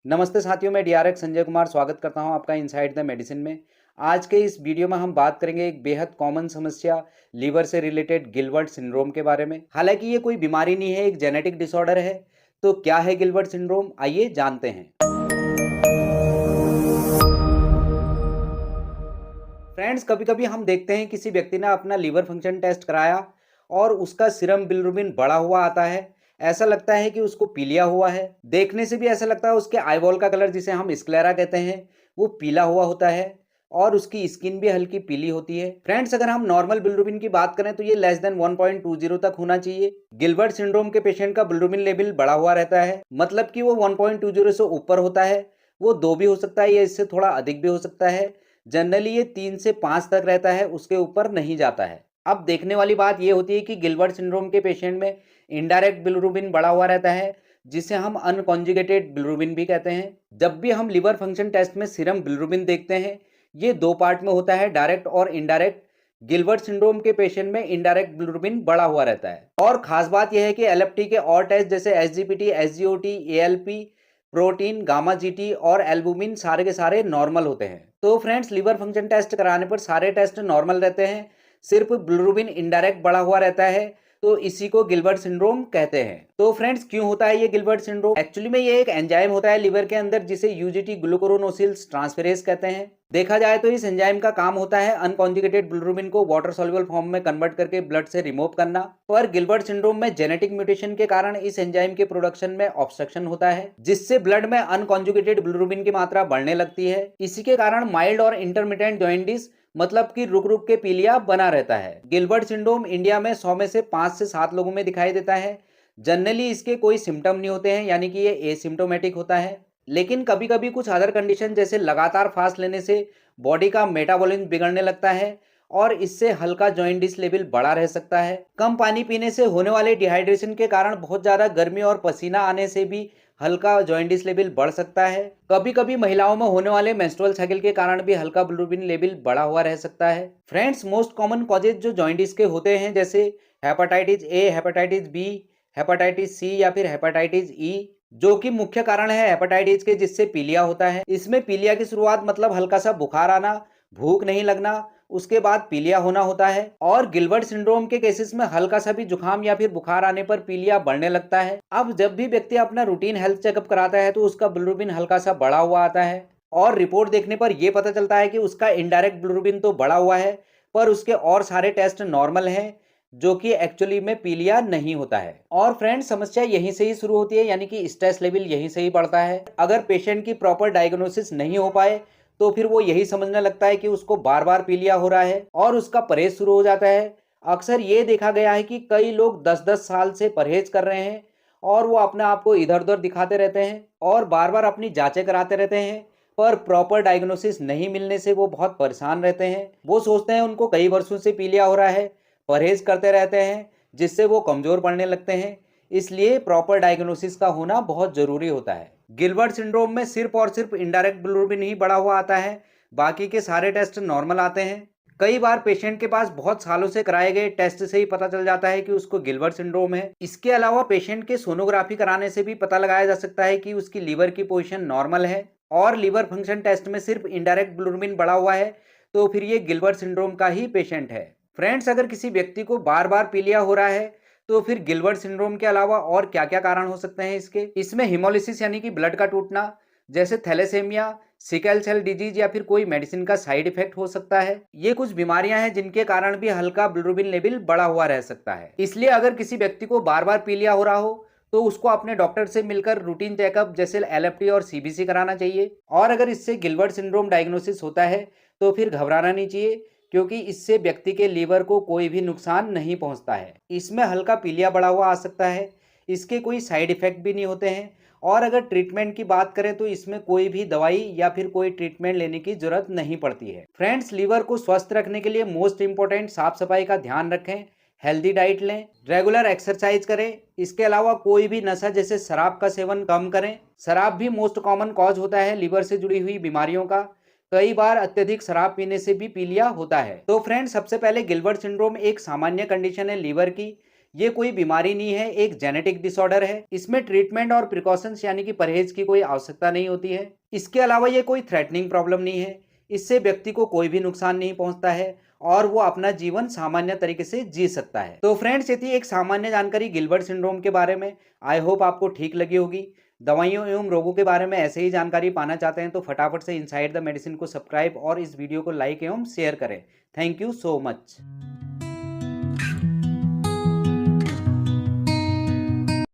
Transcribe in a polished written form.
नमस्ते साथियों, मैं डीआरएक्स संजय कुमार स्वागत करता हूं आपका इनसाइड द मेडिसिन में। आज के इस वीडियो में हम बात करेंगे एक बेहद कॉमन समस्या लीवर से रिलेटेड गिलबर्ट सिंड्रोम के बारे में। हालांकि ये कोई बीमारी नहीं है, एक जेनेटिक डिसऑर्डर है। तो क्या है गिलबर्ट सिंड्रोम, आइए जानते हैं। फ्रेंड्स, कभी कभी हम देखते हैं किसी व्यक्ति ने अपना लीवर फंक्शन टेस्ट कराया और उसका सीरम बिलिरुबिन बढ़ा हुआ आता है। ऐसा लगता है कि उसको पीलिया हुआ है। देखने से भी ऐसा लगता है उसके आईबॉल का कलर, जिसे हम स्क्लेरा कहते हैं, वो पीला हुआ होता है और उसकी स्किन भी हल्की पीली होती है। फ्रेंड्स, अगर हम नॉर्मल बिलिरुबिन की बात करें तो ये लेस देन 1.20 तक होना चाहिए। गिलबर्ट सिंड्रोम के पेशेंट का बिलिरुबिन लेवल बढ़ा हुआ रहता है, मतलब कि वो 1.20 से ऊपर होता है। वो 2 भी हो सकता है या इससे थोड़ा अधिक भी हो सकता है। जनरली ये 3 से 5 तक रहता है, उसके ऊपर नहीं जाता है। अब देखने वाली बात ये होती है कि गिलबर्ट सिंड्रोम के पेशेंट में इनडायरेक्ट बिलिरुबिन बढ़ा हुआ रहता है, जिसे हम अनकॉन्जुगेटेड बिलिरुबिन भी कहते हैं। जब भी हम लिवर फंक्शन टेस्ट में सीरम बिलिरुबिन देखते हैं, ये 2 पार्ट में होता है, डायरेक्ट और इनडायरेक्ट। गिलबर्ट सिंड्रोम के पेशेंट में इनडायरेक्ट बिलिरुबिन बढ़ा हुआ रहता है। और खास बात यह है कि एलएफटी के और टेस्ट जैसे SGPT, SGOT, ALP, protein, gamma GT और एल्बुमिन सारे के सारे नॉर्मल होते हैं। तो फ्रेंड्स, लिवर फंक्शन टेस्ट कराने पर सारे टेस्ट नॉर्मल रहते हैं, सिर्फ बिलिरुबिन इनडायरेक्ट बढ़ा हुआ रहता है। तो इसी को गिलबर्ट सिंड्रोम कहते हैं। तो फ्रेंड्स, क्यों होता है ये गिलबर्ट सिंड्रोम? एक्चुअली में ये एक एंजाइम होता है लिवर के अंदर, जिसे यूजीटी ग्लूकोरोनोसिल्स ट्रांसफेरेज कहते हैं। देखा जाए तो इस एंजाइम का काम होता है अनकॉन्जुगेटेड बिलिरुबिन को वाटर सॉल्युबल फॉर्म में कन्वर्ट करके ब्लड से रिमूव करना। पर गिलबर्ट सिंड्रोम में जेनेटिक म्यूटेशन के कारण इस एंजाइम के प्रोडक्शन में ऑब्स्ट्रक्शन होता है, जिससे ब्लड में अनकॉन्जुगेटेड बिलिरुबिन की मात्रा बढ़ने लगती है। इसी के कारण माइल्ड और इंटरमिटेंट जॉइंटिस, मतलब कि रुक रुक के पीलिया बना रहता है। गिलबर्ट सिंड्रोम इंडिया में 100 में से 5 से 7 लोगों में दिखाई देता है। जनरली इसके कोई सिम्टम नहीं होते हैं, यानी कि ये एसिम्प्टोमेटिक होता है। लेकिन कभी कभी कुछ अदर कंडीशन जैसे लगातार फास्ट लेने से बॉडी का मेटाबॉलिज्म बिगड़ने लगता है और इससे हल्का जॉइंटिस लेवल बढ़ा रह सकता है। कम पानी पीने से होने वाले डिहाइड्रेशन के कारण बहुत ज्यादा गर्मी और पसीना आने से भी हल्का जॉइंटिस लेवल बढ़ सकता है। कभी कभी महिलाओं में होने वाले मेंस्ट्रुअल साइकिल के कारण भी हल्का बिलिरुबिन लेवल बढ़ा हुआ रह सकता है। फ्रेंड्स, मोस्ट कॉमन कॉजेज जो जॉइंटिस के होते हैं, जैसे hepatitis A, hepatitis B, hepatitis C या फिर हेपेटाइटिस ई, जो कि मुख्य कारण है हेपेटाइटिस के, जिससे पीलिया होता है। इसमें पीलिया की शुरुआत मतलब हल्का सा बुखार आना, भूख नहीं लगना, उसके बाद पीलिया होना होता है। और गिलबर्ट सिंड्रोम के केसेस में हल्का सा भी जुकाम या फिर बुखार आने पर पीलिया बढ़ने लगता है। अब जब भी व्यक्ति अपना रूटीन हेल्थ चेकअप कराता है तो उसका बिलिरुबिन हल्का सा बढ़ा हुआ आता है और रिपोर्ट देखने पर यह पता चलता है कि उसका इनडायरेक्ट बिलिरुबिन तो बढ़ा हुआ है, पर उसके और सारे टेस्ट नॉर्मल हैं, जो कि एक्चुअली में पीलिया नहीं होता है। और फ्रेंड्स, समस्या यहीं से ही शुरू होती है, यानी कि स्ट्रेस लेवल यहीं से ही बढ़ता है। अगर पेशेंट की प्रॉपर डायग्नोसिस नहीं हो पाए तो फिर वो यही समझने लगता है कि उसको बार बार पीलिया हो रहा है और उसका परहेज शुरू हो जाता है। अक्सर ये देखा गया है कि कई लोग 10-10 साल से परहेज कर रहे हैं और वो अपने आप को इधर उधर दिखाते रहते हैं और बार बार अपनी जांचें कराते रहते हैं, पर प्रॉपर डायग्नोसिस नहीं मिलने से वो बहुत परेशान रहते हैं। वो सोचते हैं उनको कई वर्षों से पीलिया हो रहा है, परहेज करते रहते हैं, जिससे वो कमजोर पड़ने लगते हैं। इसलिए प्रॉपर डायग्नोसिस का होना बहुत जरूरी होता है। गिलबर्ट सिंड्रोम में सिर्फ और सिर्फ इनडायरेक्ट बिलिरुबिन ही बढ़ा हुआ आता है, बाकी के सारे टेस्ट नॉर्मल आते हैं। कई बार पेशेंट के पास बहुत सालों से कराए गए टेस्ट से ही पता चल जाता है कि उसको गिलबर्ट सिंड्रोम है। इसके अलावा पेशेंट के सोनोग्राफी कराने से भी पता लगाया जा सकता है कि उसकी लीवर की पोजीशन नॉर्मल है। और लीवर फंक्शन टेस्ट में सिर्फ इनडायरेक्ट बिलिरुबिन बढ़ा हुआ है तो फिर ये गिलबर्ट सिंड्रोम का ही पेशेंट है। फ्रेंड्स, अगर किसी व्यक्ति को बार बार पीलिया हो रहा है तो फिर गिलबर्ट सिंड्रोम के अलावा और क्या क्या कारण हो सकते हैं इसमें हिमोलिसिस यानी कि ब्लड का टूटना, जैसे थैलेसेमिया, सिकल सेल डिजीज या फिर कोई मेडिसिन का साइड इफेक्ट हो सकता है। ये कुछ बीमारियां हैं जिनके कारण भी हल्का बिलिरुबिन लेवल बढ़ा हुआ रह सकता है। इसलिए अगर किसी व्यक्ति को बार बार पीलिया हो रहा हो तो उसको अपने डॉक्टर से मिलकर रूटीन चेकअप जैसे एलएफटी और सीबीसी कराना चाहिए। और अगर इससे गिलबर्ट सिंड्रोम डायग्नोसिस होता है तो फिर घबराना नहीं चाहिए, क्योंकि इससे व्यक्ति के लीवर को कोई भी नुकसान नहीं पहुंचता है। इसमें हल्का पीलिया बढ़ा हुआ आ सकता है, इसके कोई साइड इफेक्ट भी नहीं होते हैं। और अगर ट्रीटमेंट की बात करें तो इसमें कोई भी दवाई या फिर कोई ट्रीटमेंट लेने की जरूरत नहीं पड़ती है। फ्रेंड्स, लीवर को स्वस्थ रखने के लिए मोस्ट इंपॉर्टेंट साफ सफाई का ध्यान रखें, हेल्दी डाइट लें, रेगुलर एक्सरसाइज करें। इसके अलावा कोई भी नशा जैसे शराब का सेवन कम करें। शराब भी मोस्ट कॉमन कॉज होता है लीवर से जुड़ी हुई बीमारियों का। कई बार अत्यधिक शराब पीने से भी पीलिया होता है। तो फ्रेंड्स, सबसे पहले गिलबर्ट सिंड्रोम एक सामान्य कंडीशन है लीवर की। ये कोई बीमारी नहीं है, एक जेनेटिक डिसऑर्डर है। इसमें ट्रीटमेंट और प्रिकॉशंस यानी कि परहेज की कोई आवश्यकता नहीं होती है। इसके अलावा ये कोई थ्रेटनिंग प्रॉब्लम नहीं है। इससे व्यक्ति को कोई भी नुकसान नहीं पहुंचता है और वो अपना जीवन सामान्य तरीके से जी सकता है। तो फ्रेंड्स, ये थी एक सामान्य जानकारी गिलबर्ट सिंड्रोम के बारे में। आई होप आपको ठीक लगी होगी। दवाइयों एवं रोगों के बारे में ऐसे ही जानकारी पाना चाहते हैं तो फटाफट से इनसाइड द मेडिसिन को सब्सक्राइब और इस वीडियो को लाइक एवं शेयर करें। Thank you so much.